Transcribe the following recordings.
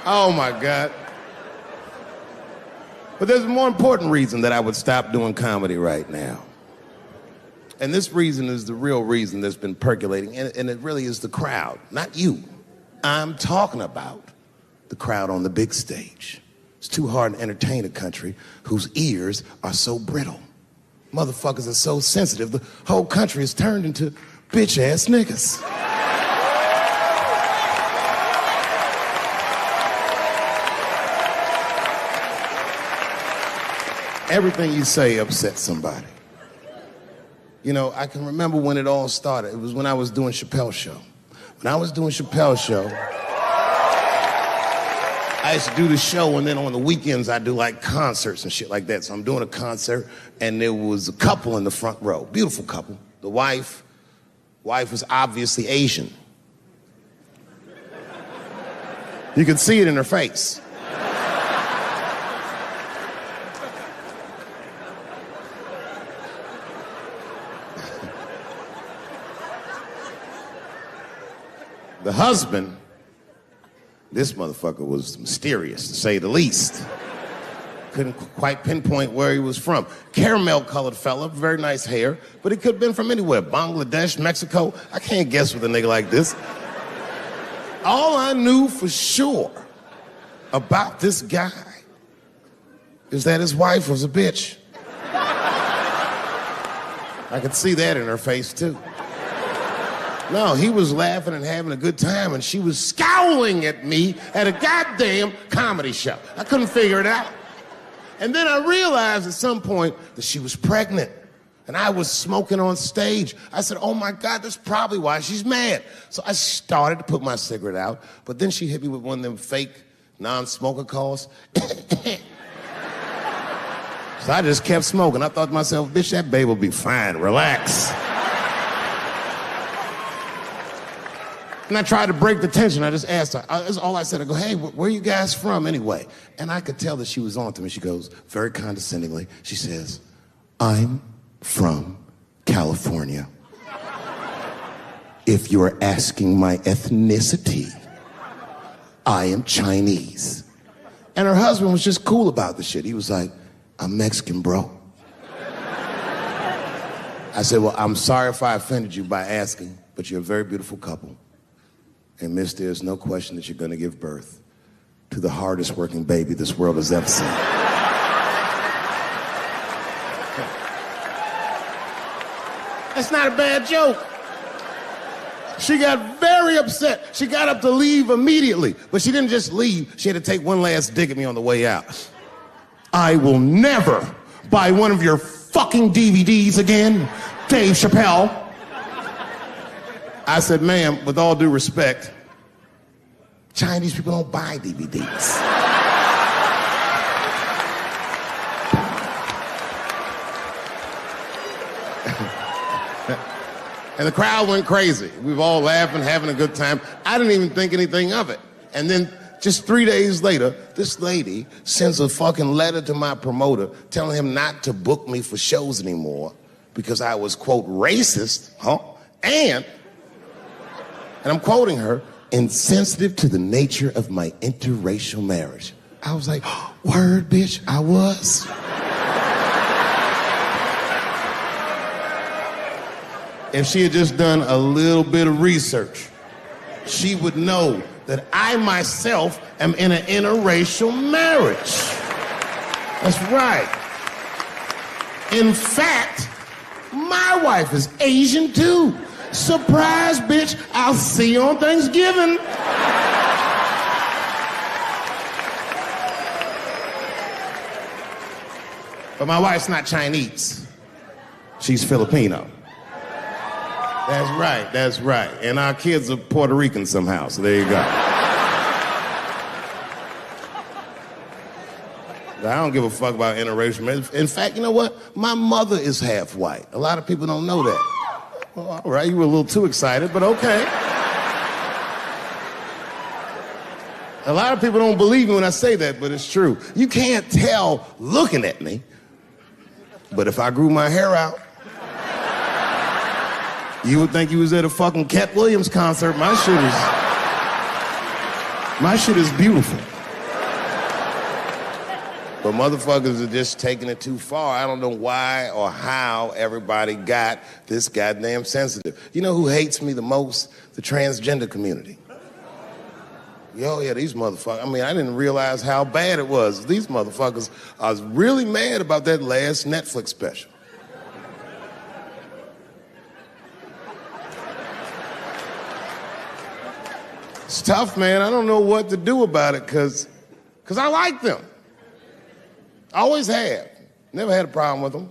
Oh, my God. But there's a more important reason that I would stop doing comedy right now. And this reason is the real reason that's been percolating, and it really is the crowd, not you. I'm talking about the crowd on the big stage. It's too hard to entertain a country whose ears are so brittle. Motherfuckers are so sensitive, the whole country is turned into bitch-ass niggas. Everything you say upsets somebody. You know, I can remember when it all started. It was when I was doing Chappelle show. When I was doing Chappelle show, I used to do the show, and then on the weekends I do like concerts and shit like that. So I'm doing a concert, and there was a couple in the front row, beautiful couple. The wife was obviously Asian. You could see it in her face. The husband, this motherfucker was mysterious, to say the least. Couldn't quite pinpoint where he was from. Caramel-colored fella, very nice hair, but he could have been from anywhere. Bangladesh, Mexico. I can't guess with a nigga like this. All I knew for sure about this guy is that his wife was a bitch. I could see that in her face, too. No, he was laughing and having a good time, and she was scowling at me at a goddamn comedy show. I couldn't figure it out. And then I realized at some point that she was pregnant, and I was smoking on stage. I said, oh my God, that's probably why she's mad. So I started to put my cigarette out, but then she hit me with one of them fake non-smoker calls. So I just kept smoking. I thought to myself, bitch, that baby will be fine, relax. And I tried to break the tension. I just asked her. That's all I said. I go, hey, where are you guys from anyway? And I could tell that she was on to me. She goes, very condescendingly, she says, I'm from California. If you're asking my ethnicity, I am Chinese. And her husband was just cool about the shit. He was like, I'm Mexican, bro. I said, well, I'm sorry if I offended you by asking, but you're a very beautiful couple. And miss, there's no question that you're gonna give birth to the hardest working baby this world has ever seen. That's not a bad joke. She got very upset. She got up to leave immediately, but she didn't just leave. She had to take one last dig at me on the way out. I will never buy one of your fucking DVDs again, Dave Chappelle. I said, ma'am, with all due respect, Chinese people don't buy DVDs. And the crowd went crazy. We were all laughing, having a good time. I didn't even think anything of it. And then just 3 days later, this lady sends a fucking letter to my promoter telling him not to book me for shows anymore because I was, quote, racist, and I'm quoting her, insensitive to the nature of my interracial marriage. I was like, word, bitch, I was. If she had just done a little bit of research, she would know that I myself am in an interracial marriage. That's right. In fact, my wife is Asian too. Surprise, bitch, I'll see you on Thanksgiving. But my wife's not Chinese. She's Filipino. That's right. And our kids are Puerto Rican somehow, so there you go. I don't give a fuck about interracial marriage. In fact, you know what? My mother is half white. A lot of people don't know that. Well, all right, you were a little too excited, but okay. A lot of people don't believe me when I say that, but it's true. You can't tell looking at me, but if I grew my hair out, you would think you was at a fucking Cat Williams concert. My shit is beautiful. But motherfuckers are just taking it too far. I don't know why or how everybody got this goddamn sensitive. You know who hates me the most? The transgender community. Yo, yeah, these motherfuckers. I mean, I didn't realize how bad it was. These motherfuckers are really mad about that last Netflix special. It's tough, man. I don't know what to do about it because I like them. I always have. Never had a problem with them.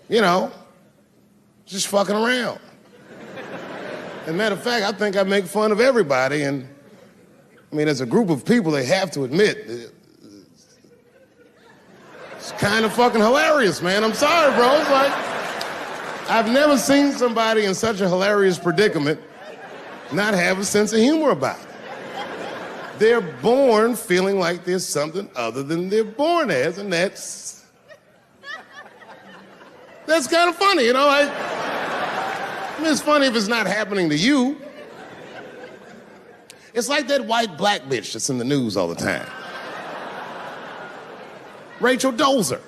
You know, just fucking around. As a matter of fact, I think I make fun of everybody, and I mean, as a group of people, they have to admit, it's kind of fucking hilarious, man. I'm sorry, bro. It's like, I've never seen somebody in such a hilarious predicament not have a sense of humor about it. They're born feeling like there's something other than they're born as, and that's kind of funny, you know? I mean, it's funny if it's not happening to you. It's like that white black bitch that's in the news all the time. Rachel Dolezal.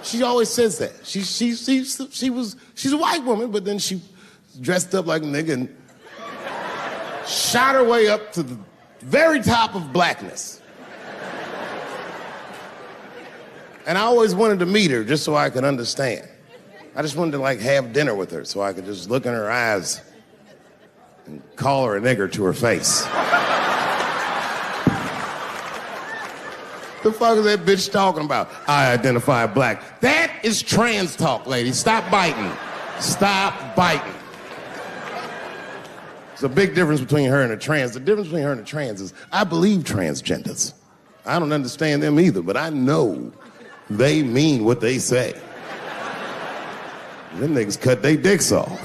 She always says that. She's a white woman, but then she dressed up like a nigga and shot her way up to the very top of blackness. And I always wanted to meet her just so I could understand. I just wanted to like have dinner with her so I could just look in her eyes and call her a nigger to her face. The fuck is that bitch talking about? I identify black. That is trans talk, lady. Stop biting. Stop biting. There's a big difference between her and a trans. The difference between her and a trans is I believe transgenders. I don't understand them either, but I know they mean what they say. Them niggas cut their dicks off.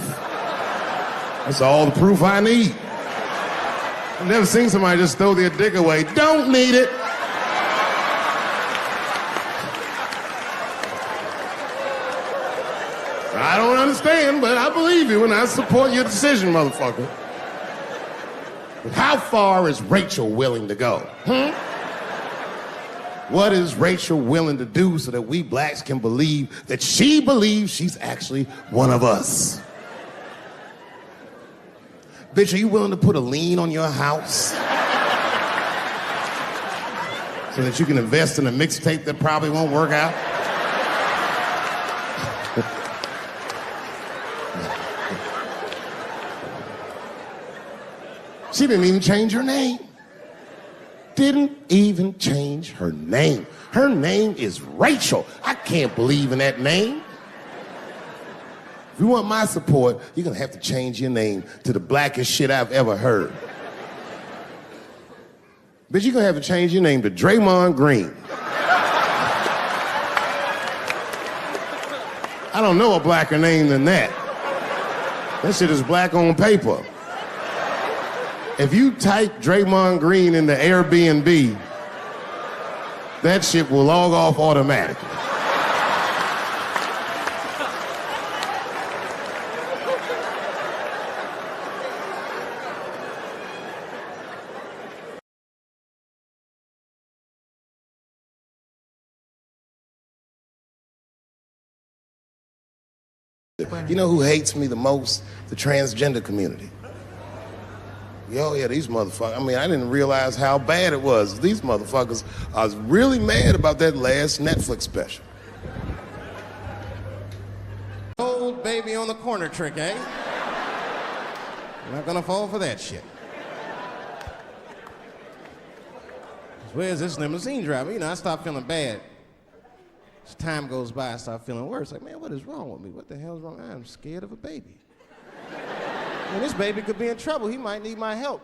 That's all the proof I need. I've never seen somebody just throw their dick away. Don't need it. I don't understand, but I believe you and I support your decision, motherfucker. But how far is Rachel willing to go? What is Rachel willing to do so that we blacks can believe that she believes she's actually one of us? Bitch, are you willing to put a lien on your house so that you can invest in a mixtape that probably won't work out? She didn't even change her name. Didn't even change her name. Her name is Rachel. I can't believe in that name. If you want my support, you're gonna have to change your name to the blackest shit I've ever heard. Bitch, you're gonna have to change your name to Draymond Green. I don't know a blacker name than that. That shit is black on paper. If you type Draymond Green into Airbnb, that shit will log off automatically. You know who hates me the most? The transgender community. Yo, yeah, these motherfuckers. I mean, I didn't realize how bad it was. These motherfuckers are really mad about that last Netflix special. Old baby on the corner trick, eh? I'm not gonna fall for that shit. Where's this limousine driver? You know, I start feeling bad. As time goes by, I start feeling worse. Like, man, what is wrong with me? What the hell's wrong? I'm scared of a baby. And this baby could be in trouble. He might need my help.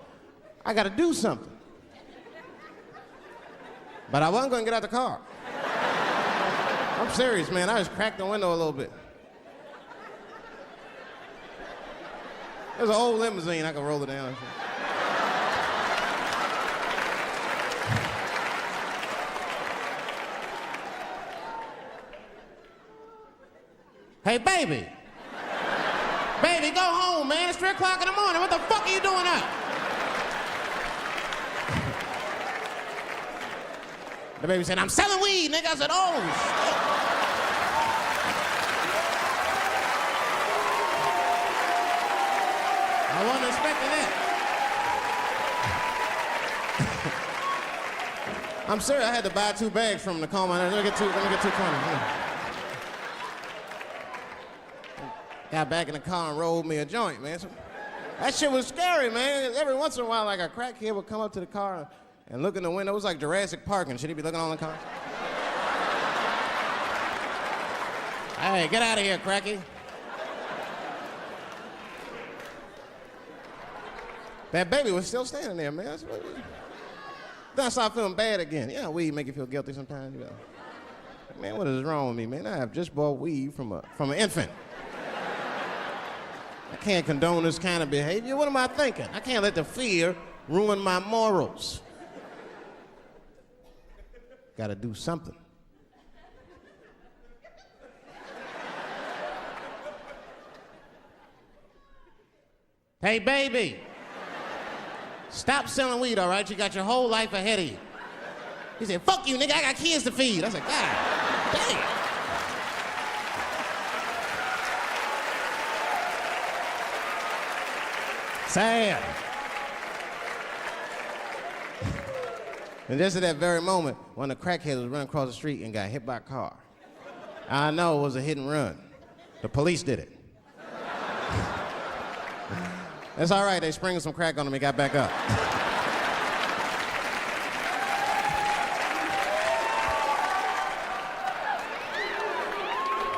I gotta do something. But I wasn't gonna get out the car. I'm serious, man. I just cracked the window a little bit. There's an old limousine. I can roll it down. Hey, baby. Baby, go home, man. It's 3 o'clock in the morning. What the fuck are you doing up? The baby said, I'm selling weed, nigga. I said, oh, shit. I wasn't expecting that. I'm serious, I had to buy 2 bags from him to calm my nerves. Let me get 220. Got back in the car and rolled me a joint, man. So, that shit was scary, man. Every once in a while, like a crackhead would come up to the car and look in the window. It was like Jurassic Park and shit. He'd be looking all in the cars. Hey, get out of here, cracky. That baby was still standing there, man. Then I started feeling bad again. Yeah, weed make you feel guilty sometimes. You know. Man, what is wrong with me, man? I have just bought weed from an infant. I can't condone this kind of behavior. What am I thinking? I can't let the fear ruin my morals. Gotta do something. Hey, baby. Stop selling weed, all right? You got your whole life ahead of you. He said, fuck you, nigga, I got kids to feed. I said, God damn. Sad. And just at that very moment, one of the crackheads was running across the street and got hit by a car. I know it was a hit and run. The police did it. That's all right, they sprinkled some crack on him and got back up.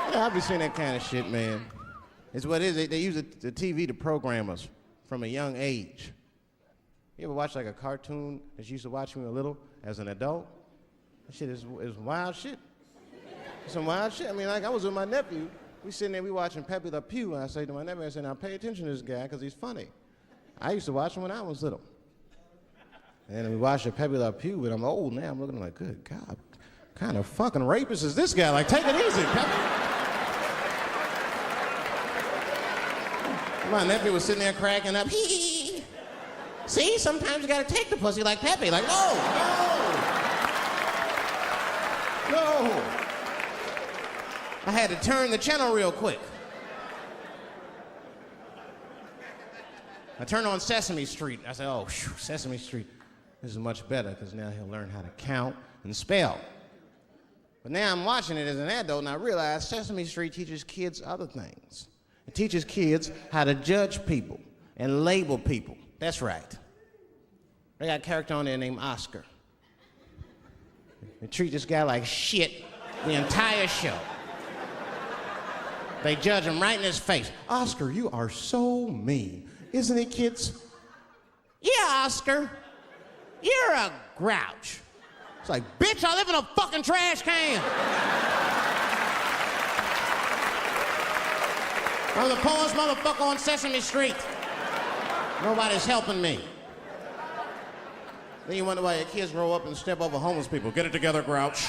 Yeah, I've been seeing that kind of shit, man. It's what it is, they use the TV to program us from a young age. You ever watch like a cartoon that you used to watch when you were little as an adult? That shit is wild shit. Some wild shit. I mean, like I was with my nephew. We sitting there, we watching Pepe Le Pew, and I say to my nephew, I said, now pay attention to this guy, because he's funny. I used to watch him when I was little. And we watched Pepe Le Pew, and I'm old now. I'm looking like, good God, what kind of fucking rapist is this guy? Like, take it easy, Pepe. My nephew was sitting there cracking up. Hee. See, sometimes you gotta take the pussy like Pepe. Like, no. I had to turn the channel real quick. I turned on Sesame Street. I said, oh, whew, Sesame Street. This is much better, because now he'll learn how to count and spell. But now I'm watching it as an adult, and I realize Sesame Street teaches kids other things. It teaches kids how to judge people and label people. That's right. They got a character on there named Oscar. They treat this guy like shit the entire show. They judge him right in his face. Oscar, you are so mean. Isn't it, kids? Yeah, Oscar. You're a grouch. It's like, bitch, I live in a fucking trash can. I'm the poorest motherfucker on Sesame Street. Nobody's helping me. Then you wonder why your kids grow up and step over homeless people. Get it together, grouch.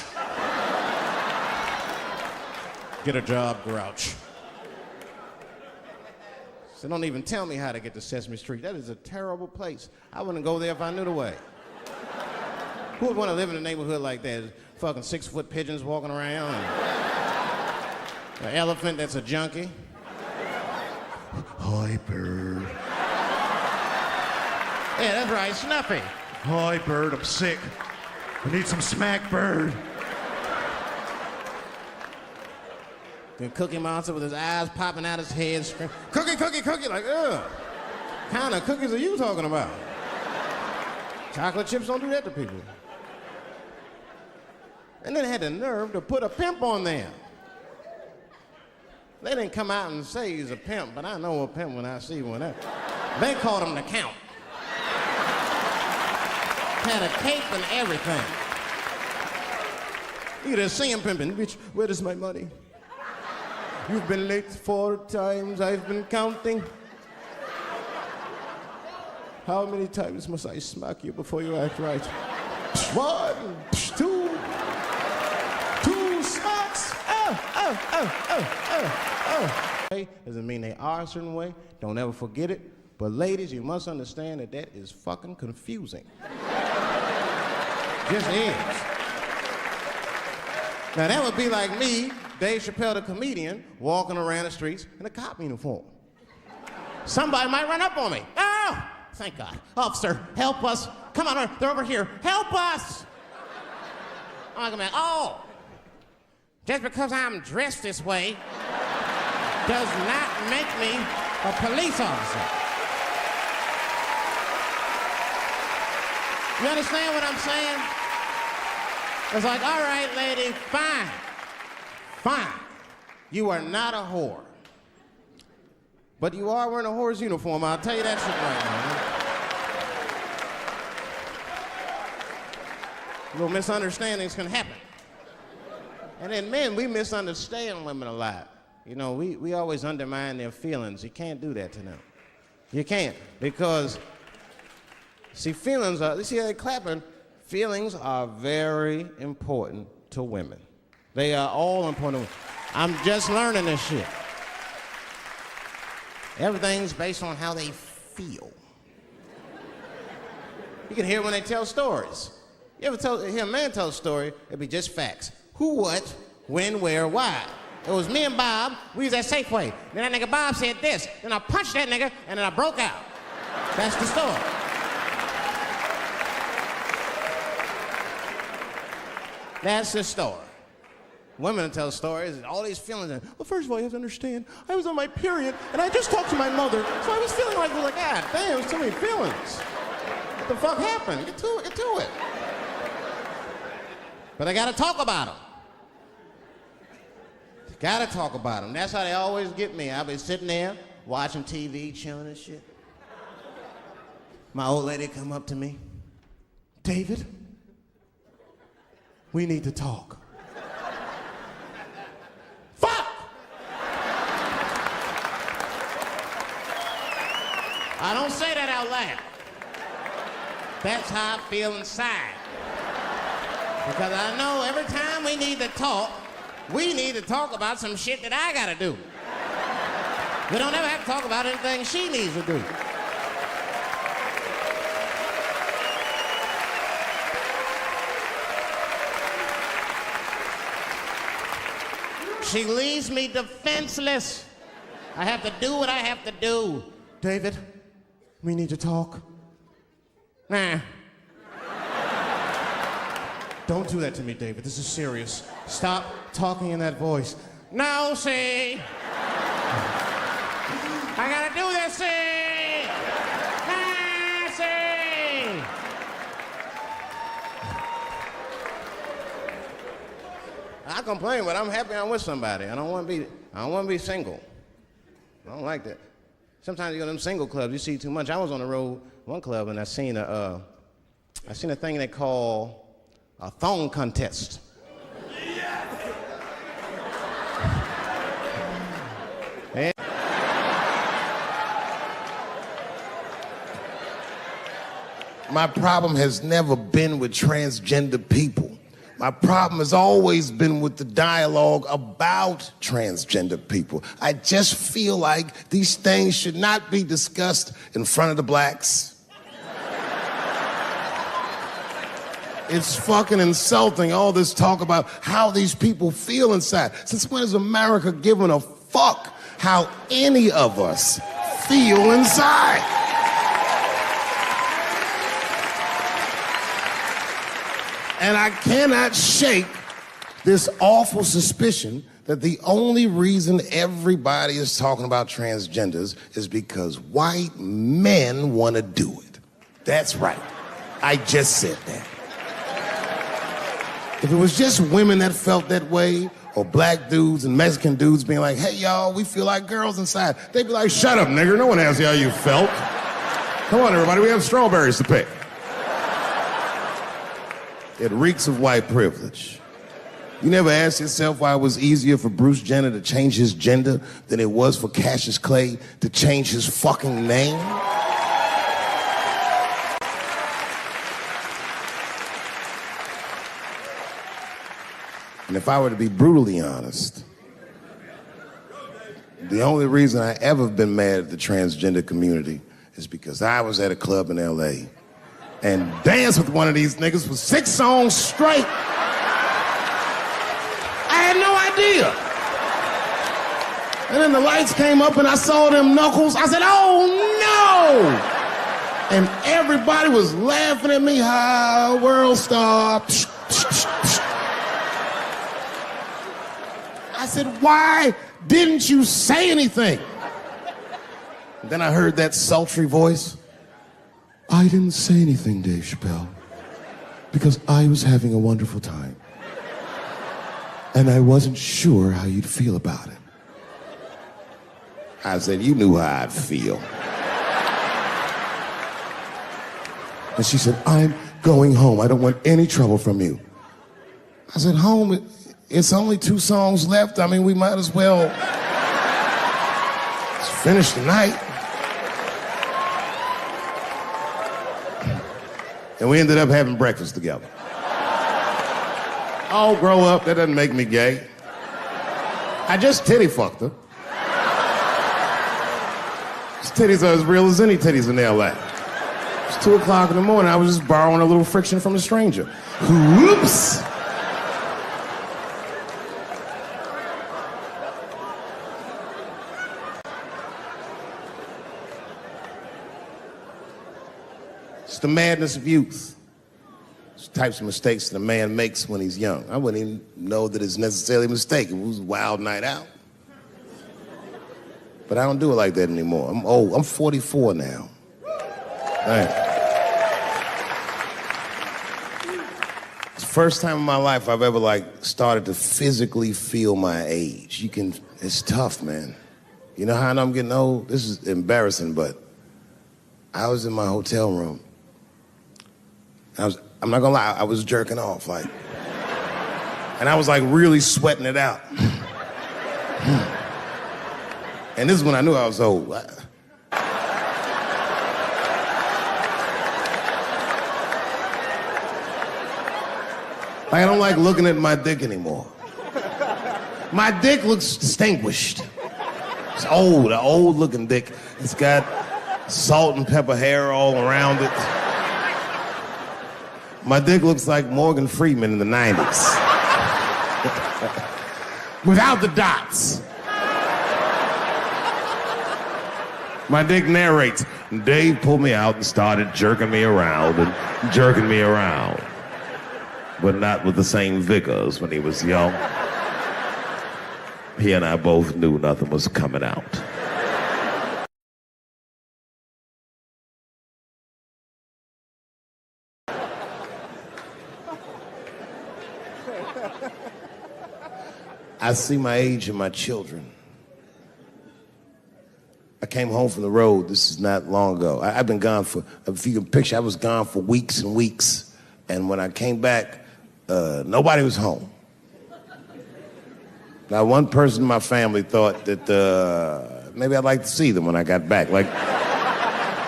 Get a job, grouch. So don't even tell me how to get to Sesame Street. That is a terrible place. I wouldn't go there if I knew the way. Who would want to live in a neighborhood like that? Fucking 6-foot pigeons walking around. And an elephant that's a junkie. Hi, bird. Yeah, that's right, Snuffy. Hi, bird, I'm sick. I need some smack, bird. The Cookie Monster with his eyes popping out his head, screaming, cookie, cookie, cookie, like, ugh. What kind of cookies are you talking about? Chocolate chips don't do that to people. And then they had the nerve to put a pimp on there. They didn't come out and say he's a pimp, but I know a pimp when I see one. They called him the Count. Had a cape and everything. You just see him pimping. Bitch, where is my money? You've been late 4 times, I've been counting. How many times must I smack you before you act right? 1, 2 smacks. Doesn't mean they are a certain way. Don't ever forget it. But ladies, you must understand that that is fucking confusing. Just is. Now that would be like me, Dave Chappelle the comedian, walking around the streets in a cop uniform. Somebody might run up on me. Oh, thank God. Officer, help us. Come on, they're over here. Help us. I'm like, oh, just because I'm dressed this way does not make me a police officer. You understand what I'm saying? It's like, all right, lady, fine. Fine. You are not a whore. But you are wearing a whore's uniform, I'll tell you that shit right now. Little misunderstandings can happen. And then men, we misunderstand women a lot. You know, we always undermine their feelings. You can't do that to them. You can't, because, see, feelings are, you see how they're clapping? Feelings are very important to women. They are all important. I'm just learning this shit. Everything's based on how they feel. You can hear when they tell stories. You ever hear a man tell a story, it'd be just facts. Who, what, when, where, why. It was me and Bob, we was at Safeway. Then that nigga Bob said this, then I punched that nigga, and then I broke out. That's the story. That's the story. Women tell stories, all these feelings. Well, first of all, you have to understand, I was on my period, and I just talked to my mother, so I was feeling like, God damn, there's too many feelings. What the fuck happened? Get to it. But I gotta talk about them. Gotta talk about them. That's how they always get me. I'll be sitting there, watching TV, chilling and shit. My old lady come up to me. David, we need to talk. Fuck! I don't say that out loud. That's how I feel inside. Because I know every time we need to talk about some shit that I gotta do. We don't ever have to talk about anything she needs to do. She leaves me defenseless. I have to do what I have to do. David, we need to talk. Nah. Don't do that to me, David. This is serious. Stop talking in that voice. No, see. I gotta do this, see. Ah, see. I complain, but I'm happy I'm with somebody. I don't want to be single. I don't like that. Sometimes you go to them single clubs, you see too much. I was on the road, one club, and I seen a thing they call a thong contest. And my problem has never been with transgender people. My problem has always been with the dialogue about transgender people. I just feel like these things should not be discussed in front of the blacks. It's fucking insulting, all this talk about how these people feel inside. Since when has America given a fuck how any of us feel inside? And I cannot shake this awful suspicion that the only reason everybody is talking about transgenders is because white men want to do it. That's right. I just said that. If it was just women that felt that way, or black dudes and Mexican dudes being like, hey, y'all, we feel like girls inside, they'd be like, shut up, nigger, no one asked you how you felt. Come on, everybody, we have strawberries to pick. It reeks of white privilege. You never asked yourself why it was easier for Bruce Jenner to change his gender than it was for Cassius Clay to change his fucking name? And if I were to be brutally honest, the only reason I ever been mad at the transgender community is because I was at a club in LA and danced with one of these niggas for 6 songs straight. idea. And then the lights came up and I saw them knuckles. I said, oh no! And everybody was laughing at me. Hi, world star. I said, why didn't you say anything? And then I heard that sultry voice. I didn't say anything, Dave Chappelle, because I was having a wonderful time. And I wasn't sure how you'd feel about it. I said, you knew how I'd feel. And she said, I'm going home. I don't want any trouble from you. I said, home? It's only 2 songs left. I mean, we might as well finish the night. And we ended up having breakfast together. Oh, grow up. That doesn't make me gay. I just titty fucked her. His titties are as real as any titties in L.A. It's 2 o'clock in the morning. I was just borrowing a little friction from a stranger. Whoops! It's the madness of youth. It's the types of mistakes that a man makes when he's young. I wouldn't even know that it's necessarily a mistake. It was a wild night out. But I don't do it like that anymore. I'm old. I'm 44 now. Thanks. It's the first time in my life I've ever started to physically feel my age. It's tough, man. You know how I know I'm getting old? This is embarrassing, but I was in my hotel room. I'm not gonna lie, I was jerking off, and I was really sweating it out. And this is when I knew I was old. I don't like looking at my dick anymore. My dick looks distinguished. It's old, an old looking dick. It's got salt and pepper hair all around it. My dick looks like Morgan Freeman in the 90s. Without the dots. My dick narrates. Dave pulled me out and started jerking me around and jerking me around. But not with the same vigor as when he was young. He and I both knew nothing was coming out. I see my age in my children. I came home from the road. This is not long ago. I've been gone for, if you can picture, I was gone for weeks and weeks. And when I came back, nobody was home. Now, one person in my family thought that maybe I'd like to see them when I got back.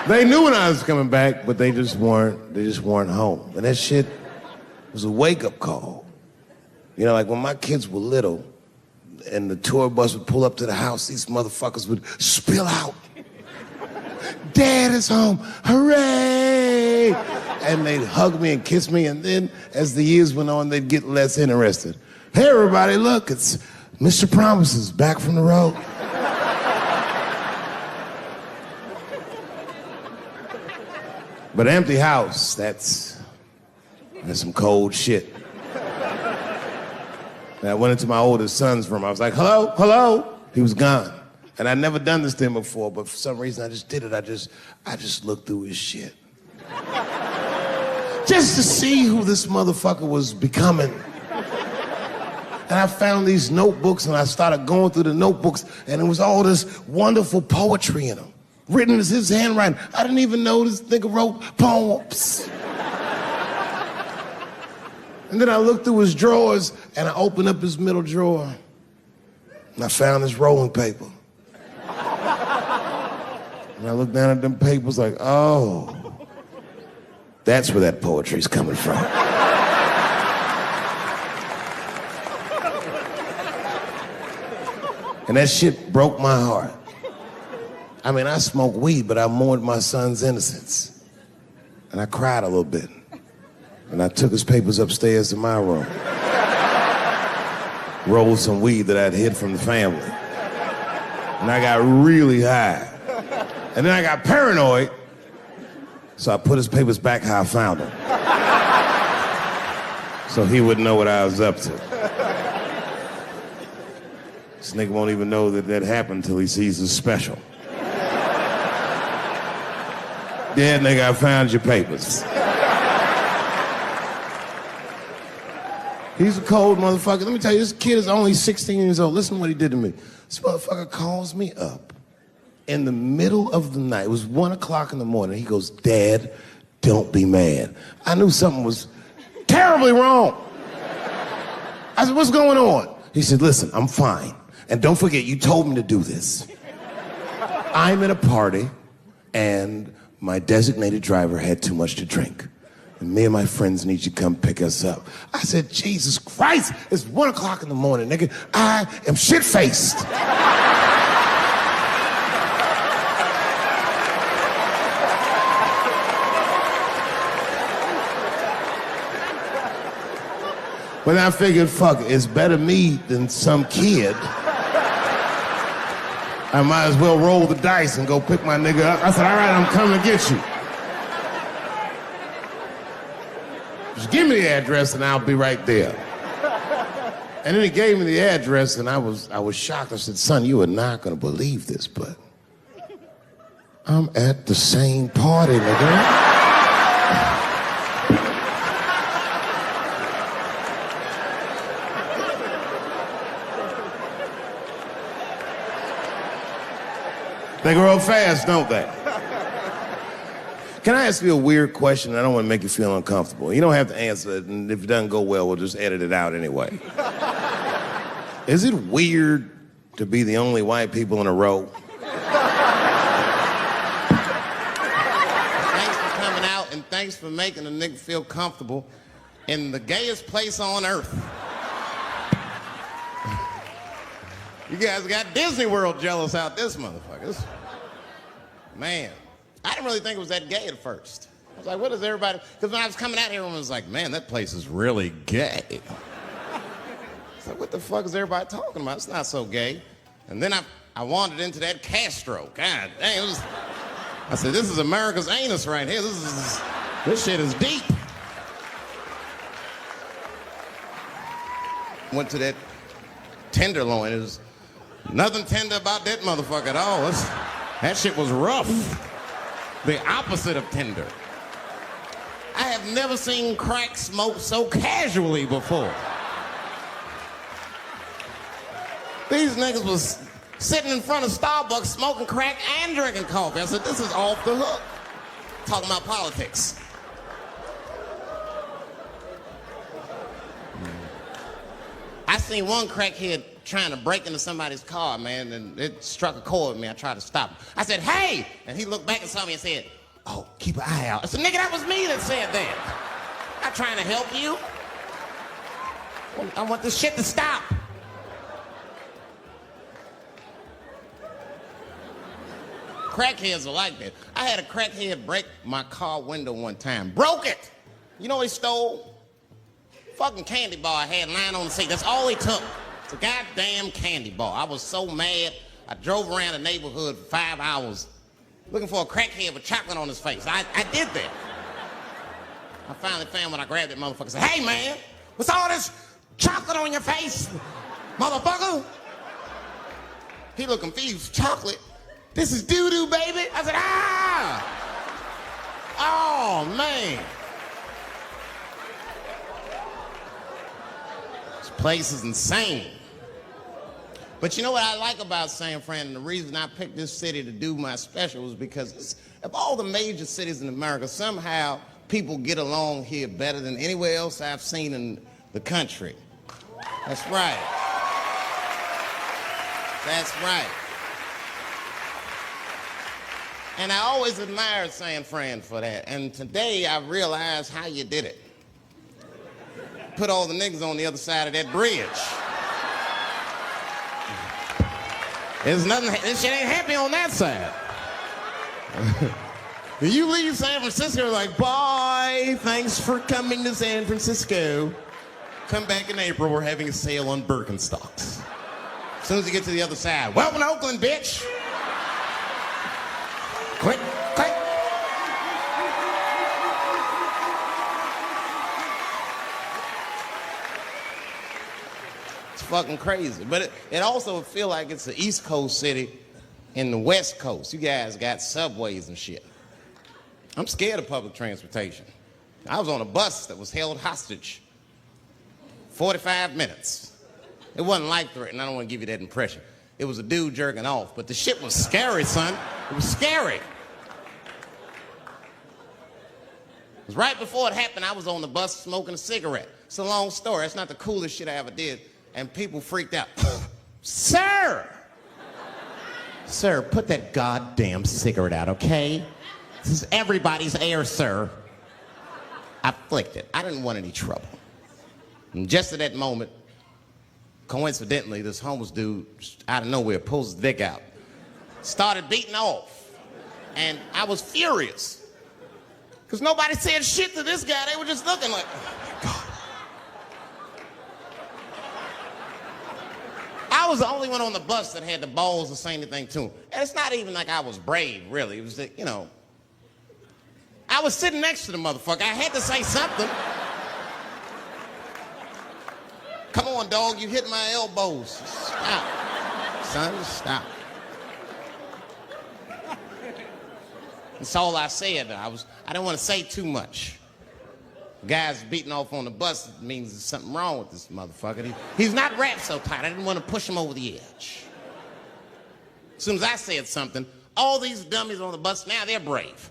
They knew when I was coming back, but they just weren't home. And that shit was a wake-up call. You know, when my kids were little, and the tour bus would pull up to the house, these motherfuckers would spill out. Dad is home, hooray! And they'd hug me and kiss me, and then as the years went on, they'd get less interested. Hey everybody, look, it's Mr. Promises back from the road. But an empty house, that's some cold shit. And I went into my oldest son's room. I was like, hello, hello. He was gone. And I'd never done this to him before, but for some reason I just did it. I just looked through his shit. Just to see who this motherfucker was becoming. And I found these notebooks and I started going through the notebooks and it was all this wonderful poetry in them. Written as his handwriting. I didn't even know this nigga wrote poems. And then I looked through his drawers and I opened up his middle drawer and I found his rolling paper. And I looked down at them papers like, oh, that's where that poetry's coming from. And that shit broke my heart. I mean, I smoked weed, but I mourned my son's innocence. And I cried a little bit. And I took his papers upstairs to my room. rolled some weed that I'd hid from the family. And I got really high. And then I got paranoid, so I put his papers back how I found them. So he wouldn't know what I was up to. This nigga won't even know that that happened until he sees the special. Yeah, nigga, I found your papers. He's a cold motherfucker. Let me tell you, this kid is only 16 years old. Listen to what he did to me. This motherfucker calls me up in the middle of the night. It was 1 o'clock in the morning. He goes, Dad, don't be mad. I knew something was terribly wrong. I said, what's going on? He said, listen, I'm fine. And don't forget, you told me to do this. I'm at a party, and my designated driver had too much to drink. And me and my friends need you to come pick us up. I said, Jesus Christ, it's 1 o'clock in the morning, nigga. I am shit-faced. But I figured, fuck, it's better me than some kid. I might as well roll the dice and go pick my nigga up. I said, all right, I'm coming to get you. Just give me the address and I'll be right there. And then he gave me the address and I was shocked. I said, son, you are not gonna believe this, but I'm at the same party, nigga. They grow up fast, don't they? Can I ask you a weird question? I don't want to make you feel uncomfortable. You don't have to answer it, and if it doesn't go well, we'll just edit it out anyway. Is it weird to be the only white people in a row? Thanks for coming out, and thanks for making a nigga feel comfortable in the gayest place on earth. You guys got Disney World jealous out this motherfucker. Man, I didn't really think it was that gay at first. I was like, what is everybody? Because when I was coming out here, everyone was like, man, that place is really gay. So what the fuck is everybody talking about? It's not so gay. And then I wandered into that Castro. God dang, I said, this is America's anus right here. This shit is deep. Went to that Tenderloin. It was nothing tender about that motherfucker at all. That shit was rough. The opposite of tender. I have never seen crack smoked so casually before. These niggas was sitting in front of Starbucks smoking crack and drinking coffee. I said, this is off the hook. Talking about politics. I seen one crackhead trying to break into somebody's car, man, and it struck a chord with me. I tried to stop him. I said, hey! And he looked back and saw me and said, oh, keep an eye out. I said, nigga, that was me that said that. I'm not trying to help you. I want this shit to stop. Crackheads are like that. I had a crackhead break my car window one time. Broke it! You know what he stole? Fucking candy bar I had lying on the seat. That's all he took. It's a goddamn candy bar. I was so mad. I drove around the neighborhood for 5 hours looking for a crackhead with chocolate on his face. I did that. I finally found when I grabbed that motherfucker and said, hey man, what's all this chocolate on your face, motherfucker? He looked confused. Chocolate? This is doo-doo, baby. I said, ah! Oh, man. This place is insane. But you know what I like about San Fran, and the reason I picked this city to do my special was because of all the major cities in America, somehow people get along here better than anywhere else I've seen in the country. That's right. That's right. And I always admired San Fran for that. And today I realized how you did it. Put all the niggas on the other side of that bridge. There's nothing, this shit ain't happy on that side. You leave San Francisco like, bye, thanks for coming to San Francisco. come back in April, we're having a sale on Birkenstocks. As soon as you get to the other side, welcome to Oakland, bitch. Quick, quick. It's fucking crazy. But it also feel like it's the East Coast city in the West Coast. You guys got subways and shit. I'm scared of public transportation. I was on a bus that was held hostage 45 minutes. It wasn't life-threatening. I don't want to give you that impression. It was a dude jerking off, but the shit was scary, son. It was scary. It was right before it happened, I was on the bus smoking a cigarette. It's a long story. It's not the coolest shit I ever did. And people freaked out. Sir! Sir, put that goddamn cigarette out, okay? This is everybody's air, sir. I flicked it. I didn't want any trouble. And just at that moment, coincidentally, this homeless dude, out of nowhere, pulls his dick out. Started beating off. And I was furious. Because nobody said shit to this guy. They were just looking like, oh my God. I was the only one on the bus that had the balls to say anything to him. And it's not even like I was brave, really. It was that, you know, I was sitting next to the motherfucker. I had to say something. Come on, dog, you hit my elbows. Stop. Son, stop. That's all I said. I didn't want to say too much. Guys beating off on the bus means there's something wrong with this motherfucker. He's not wrapped so tight. I didn't want to push him over the edge. As soon as I said something, all these dummies on the bus, now they're brave.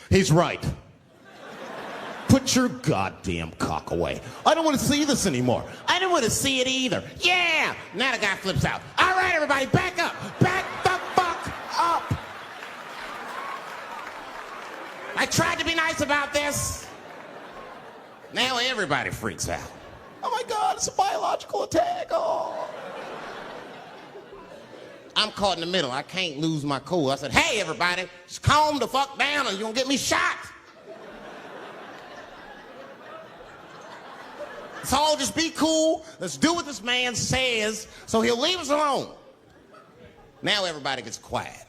He's right. Put your goddamn cock away. I don't want to see this anymore. I don't want to see it either. Yeah! Now the guy flips out. All right, everybody, back up. Back the fuck up. I tried to be nice about this. Now everybody freaks out. Oh my God, it's a biological attack. Oh. I'm caught in the middle. I can't lose my cool. I said, hey, everybody, just calm the fuck down or you're going to get me shot. Let's all just be cool. Let's do what this man says so he'll leave us alone. Now everybody gets quiet.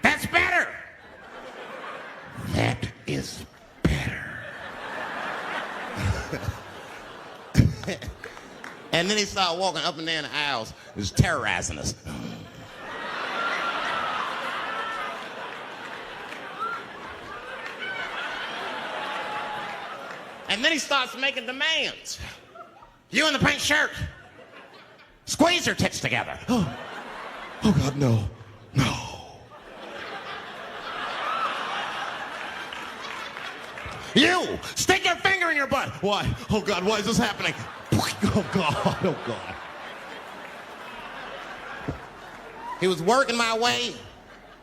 That's better. That is better. And then he started walking up and down the aisles. He was terrorizing us. And then he starts making demands. You in the pink shirt, squeeze your tits together. Oh God, no, no. You, stick your finger in your butt. Why? Oh God, why is this happening? Oh God, oh God. He was working my way.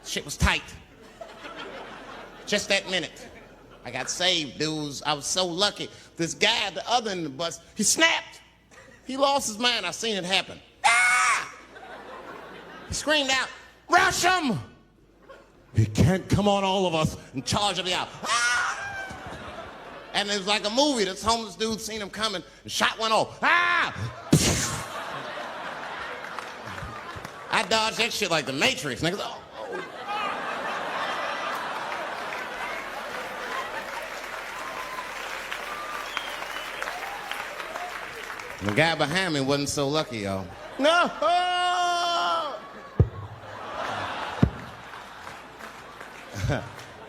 Shit was tight. Just that minute. I got saved, dudes. I was so lucky. This guy at the other end of the bus, he snapped. He lost his mind. I seen it happen. Ah! He screamed out, rush him! He can't come on all of us and charge me out. Ah! And it was like a movie. This homeless dude seen him coming and shot one off. Ah! I dodged that shit like the Matrix. Niggas, oh. The guy behind me wasn't so lucky, y'all. No!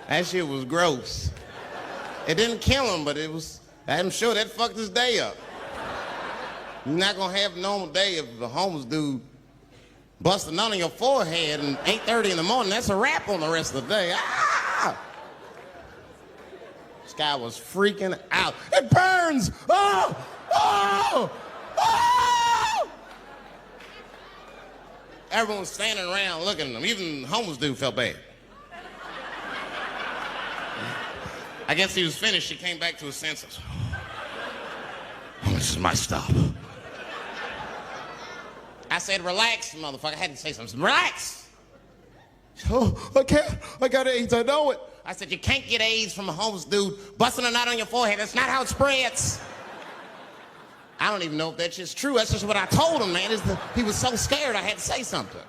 That shit was gross. It didn't kill him, but I'm sure that fucked his day up. You're not gonna have a normal day if the homeless dude busts a nut on your forehead at 8:30 in the morning. That's a wrap on the rest of the day. Ah! This guy was freaking out. It burns! Oh! Oh! Oh! Everyone was standing around looking at him. Even the homeless dude felt bad. I guess he was finished. He came back to his senses. Oh, this is my stop. I said, relax, motherfucker. I had to say something. Relax. Oh, I can't. I got AIDS. I know it. I said, you can't get AIDS from a homeless dude busting a nut on your forehead. That's not how it spreads. I don't even know if that shit's true. That's just what I told him, man. He was so scared I had to say something.